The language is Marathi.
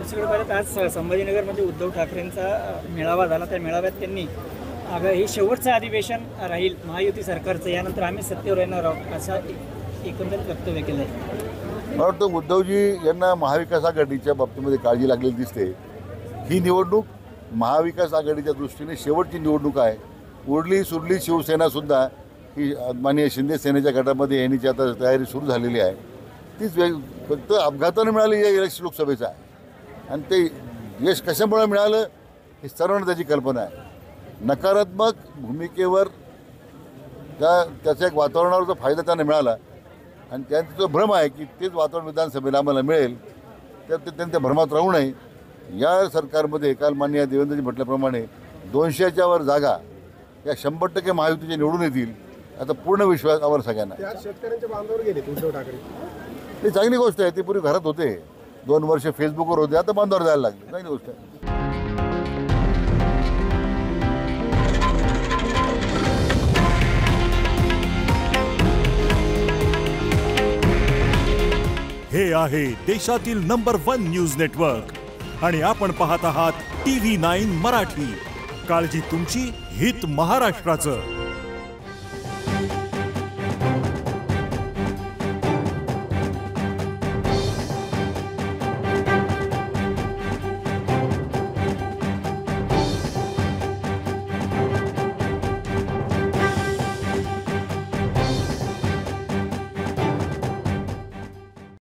दुसरीकडे पाहिलं तर आज संभाजीनगरमध्ये उद्धव ठाकरेंचा मेळावा झाला. त्या मेळाव्यात त्यांनी हे शेवटचं अधिवेशन राहील महायुती सरकारचं, यानंतर आम्ही सत्तेवर येणार आहोत असा एकंदरीत वक्तव्य केलं आहे. मला वाटतं उद्धवजी यांना महाविकास आघाडीच्या बाबतीमध्ये काळजी लागलेली दिसते. ही निवडणूक महाविकास आघाडीच्या दृष्टीने शेवटची निवडणूक आहे. उरली सुरली शिवसेनासुद्धा ही माननीय शिंदे सेनेच्या गटामध्ये येण्याची आता तयारी सुरू झालेली आहे. तीच फक्त अपघाताने मिळाली या लोकसभेचा आहे. आणि ते यश कशामुळे मिळालं हे सर्वांना त्याची कल्पना आहे. नकारात्मक भूमिकेवर त्याच्या एक वातावरणावरचा फायदा त्यांना मिळाला आणि त्यांचा जो भ्रम आहे की तेच वातावरण विधानसभेला आम्हाला मिळेल, तर ते त्यांच्या भ्रमात राहू नये. या सरकारमध्ये काल माननीय देवेंद्रजी म्हटल्याप्रमाणे 200च्या वर जागा या 100% महायुतीचे निवडून येतील आता पूर्ण विश्वास आवर सगळ्यांना. शेतकऱ्यांच्या बांधावर गेले उद्धव ठाकरे, ही चांगली गोष्ट आहे. ती पूर्वी घरात होते, 2 वर्ष फेसबुकवर होते, आता बांधावर जायला लागले, चांगली गोष्ट आहे. हे आहे देशातील नंबर 1 न्यूज नेटवर्क आणि आपण पाहत आहात TV9 मराठी. काळजी तुमची, हित महाराष्ट्राचं.